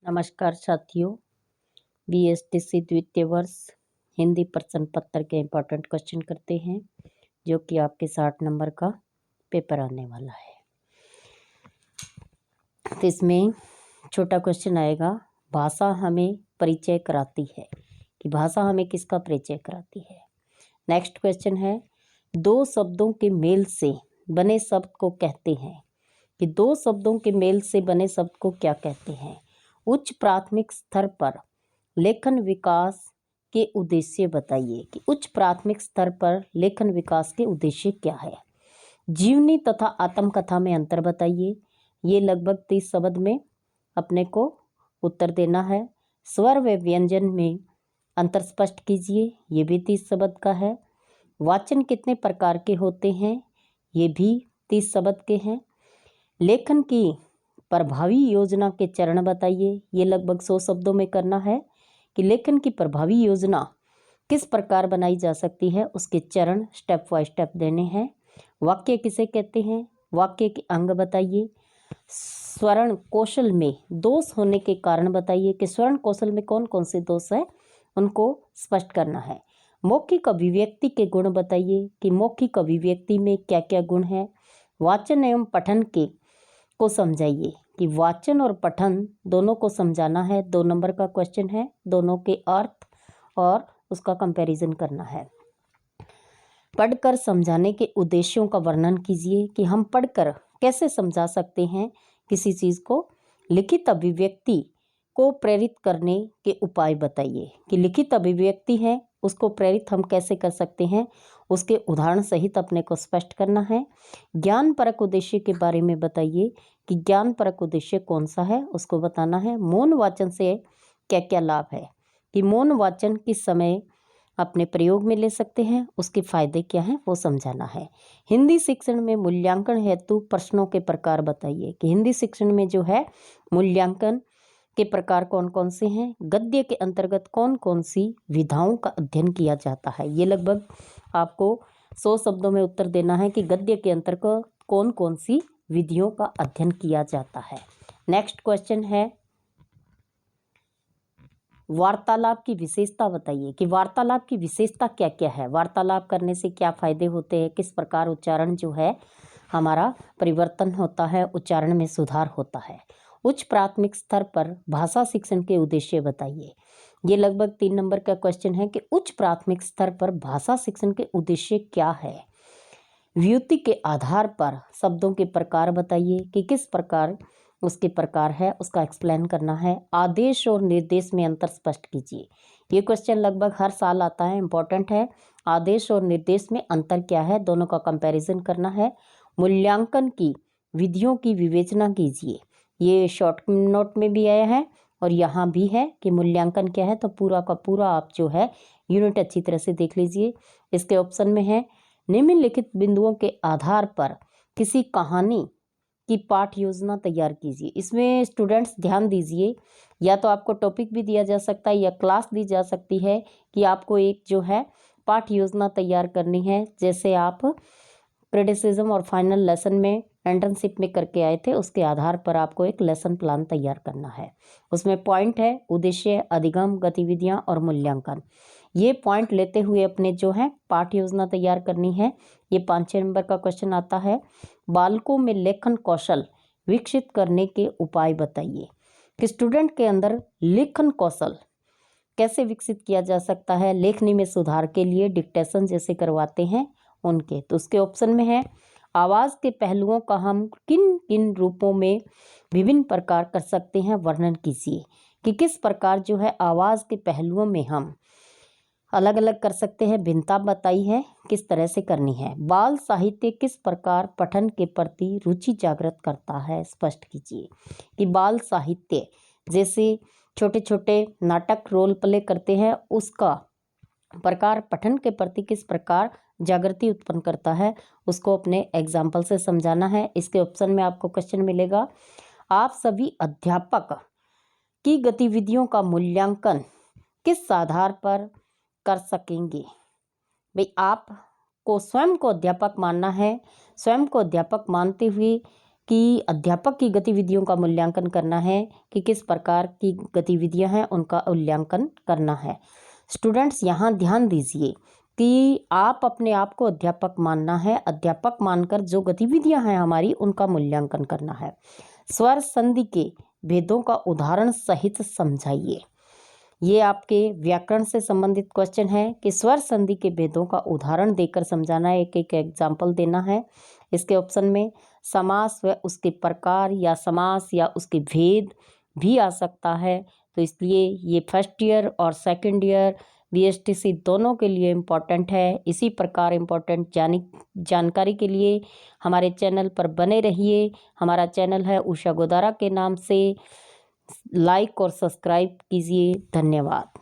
नमस्कार साथियों। बीएसटीसी द्वितीय वर्ष हिंदी प्रश्न पत्र के इम्पोर्टेंट क्वेश्चन करते हैं, जो कि आपके 60 नंबर का पेपर आने वाला है। तो इसमें छोटा क्वेश्चन आएगा, भाषा हमें परिचय कराती है, कि भाषा हमें किसका परिचय कराती है। नेक्स्ट क्वेश्चन है, दो शब्दों के मेल से बने शब्द को कहते हैं, कि दो शब्दों के मेल से बने शब्द को क्या कहते हैं। उच्च प्राथमिक स्तर पर लेखन विकास के उद्देश्य बताइए, कि उच्च प्राथमिक स्तर पर लेखन विकास के उद्देश्य क्या है। जीवनी तथा आत्मकथा में अंतर बताइए। ये लगभग 30 शब्द में अपने को उत्तर देना है। स्वर व व्यंजन में अंतर स्पष्ट कीजिए, ये भी 30 शब्द का है। वाचन कितने प्रकार के होते हैं, ये भी 30 शब्द के हैं। लेखन की प्रभावी योजना के चरण बताइए, ये लगभग 100 शब्दों में करना है, कि लेखन की प्रभावी योजना किस प्रकार बनाई जा सकती है, उसके चरण स्टेप बाय स्टेप देने हैं। वाक्य किसे कहते हैं, वाक्य के अंग बताइए। स्वर्ण कौशल में दोष होने के कारण बताइए, कि स्वर्ण कौशल में कौन कौन से दोष है, उनको स्पष्ट करना है। मौखिक अभिव्यक्ति के गुण बताइए, कि मौखिक अभिव्यक्ति में क्या क्या गुण है। वाचन एवं पठन के को समझाइए, कि वाचन और पठन दोनों को समझाना है। 2 नंबर का क्वेश्चन है, दोनों के अर्थ और उसका कंपैरिजन करना है। पढ़कर समझाने के उद्देश्यों का वर्णन कीजिए, कि हम पढ़कर कैसे समझा सकते हैं किसी चीज़ को। लिखित अभिव्यक्ति को प्रेरित करने के उपाय बताइए, कि लिखित अभिव्यक्ति है उसको प्रेरित हम कैसे कर सकते हैं, उसके उदाहरण सहित अपने को स्पष्ट करना है। ज्ञानपरक उद्देश्य के बारे में बताइए, कि ज्ञानपरक उद्देश्य कौन सा है, उसको बताना है। मौन वाचन से क्या क्या लाभ है, कि मौन वाचन किस समय अपने प्रयोग में ले सकते हैं, उसके फायदे क्या हैं, वो समझाना है। हिंदी शिक्षण में मूल्यांकन हेतु प्रश्नों के प्रकार बताइए, कि हिंदी शिक्षण में जो है मूल्यांकन के प्रकार कौन कौन से हैं। गद्य के अंतर्गत कौन कौन सी विधाओं का अध्ययन किया जाता है, ये लगभग आपको 100 शब्दों में उत्तर देना है, कि गद्य के अंतर्गत कौन कौन सी विधियों का अध्ययन किया जाता है। नेक्स्ट क्वेश्चन है, वार्तालाप की विशेषता बताइए, कि वार्तालाप की विशेषता क्या क्या है, वार्तालाप करने से क्या फायदे होते हैं, किस प्रकार उच्चारण जो है हमारा परिवर्तन होता है, उच्चारण में सुधार होता है। उच्च प्राथमिक स्तर पर भाषा शिक्षण के उद्देश्य बताइए। ये लगभग 3 नंबर का क्वेश्चन है, कि उच्च प्राथमिक स्तर पर भाषा शिक्षण के उद्देश्य क्या है। व्युत्ति के आधार पर शब्दों के प्रकार बताइए, कि किस प्रकार उसके प्रकार है, उसका एक्सप्लेन करना है। आदेश और निर्देश में अंतर स्पष्ट कीजिए। ये क्वेश्चन लगभग हर साल आता है, इंपॉर्टेंट है। आदेश और निर्देश में अंतर क्या है, दोनों का कंपैरिजन करना है। मूल्यांकन की विधियों की विवेचना कीजिए। ये शॉर्ट नोट में भी आया है और यहाँ भी है, कि मूल्यांकन क्या है, तो पूरा का पूरा आप जो है यूनिट अच्छी तरह से देख लीजिए। इसके ऑप्शन में है, निम्नलिखित बिंदुओं के आधार पर किसी कहानी की पाठ योजना तैयार कीजिए। इसमें स्टूडेंट्स ध्यान दीजिए, या तो आपको टॉपिक भी दिया जा सकता है या क्लास दी जा सकती है, कि आपको एक जो है पाठ योजना तैयार करनी है। जैसे आप क्रिटिसिज्म और फाइनल लेसन में इंटर्नशिप में करके आए थे, उसके आधार पर आपको एक लेसन प्लान तैयार करना है। उसमें पॉइंट है, उद्देश्य, अधिगम, गतिविधियां और मूल्यांकन। ये पॉइंट लेते हुए अपने जो है पाठ योजना तैयार करनी है। ये 5-6 नंबर का क्वेश्चन आता है। बालकों में लेखन कौशल विकसित करने के उपाय बताइए, कि स्टूडेंट के अंदर लेखन कौशल कैसे विकसित किया जा सकता है। लेखनी में सुधार के लिए डिक्टेशन जैसे करवाते हैं उनके, तो उसके ऑप्शन में है, आवाज़ के पहलुओं का हम किन किन रूपों में विभिन्न प्रकार कर सकते हैं, वर्णन कीजिए, कि किस प्रकार जो है आवाज़ के पहलुओं में हम अलग अलग कर सकते हैं, भिन्नता बताई है, किस तरह से करनी है। बाल साहित्य किस प्रकार पठन के प्रति रुचि जागृत करता है, स्पष्ट कीजिए, कि बाल साहित्य जैसे छोटे छोटे नाटक रोल प्ले करते हैं, उसका प्रकार पठन के प्रति किस प्रकार जागृति उत्पन्न करता है, उसको अपने एग्जाम्पल से समझाना है। इसके ऑप्शन में आपको क्वेश्चन मिलेगा, आप सभी अध्यापक की गतिविधियों का मूल्यांकन किस आधार पर कर सकेंगे। भाई आपको स्वयं को अध्यापक मानना है, स्वयं को अध्यापक मानते हुए कि अध्यापक की गतिविधियों का मूल्यांकन करना है कि किस प्रकार की गतिविधियां हैं उनका मूल्यांकन करना है। स्टूडेंट्स यहाँ ध्यान दीजिए कि आप अपने आप को अध्यापक मानना है, अध्यापक मानकर जो गतिविधियां हैं हमारी उनका मूल्यांकन करना है। स्वर संधि के भेदों का उदाहरण सहित समझाइए। ये आपके व्याकरण से संबंधित क्वेश्चन है कि स्वर संधि के भेदों का उदाहरण देकर समझाना है, एक एक एग्जाम्पल देना है। इसके ऑप्शन में समास व उसके प्रकार या समास या उसके भेद भी आ सकता है, तो इसलिए ये फर्स्ट ईयर और सेकंड ईयर बीएसटीसी दोनों के लिए इम्पॉर्टेंट है। इसी प्रकार इम्पॉर्टेंट जानकारी के लिए हमारे चैनल पर बने रहिए। हमारा चैनल है उषा गोदारा के नाम से। लाइक और सब्सक्राइब कीजिए। धन्यवाद।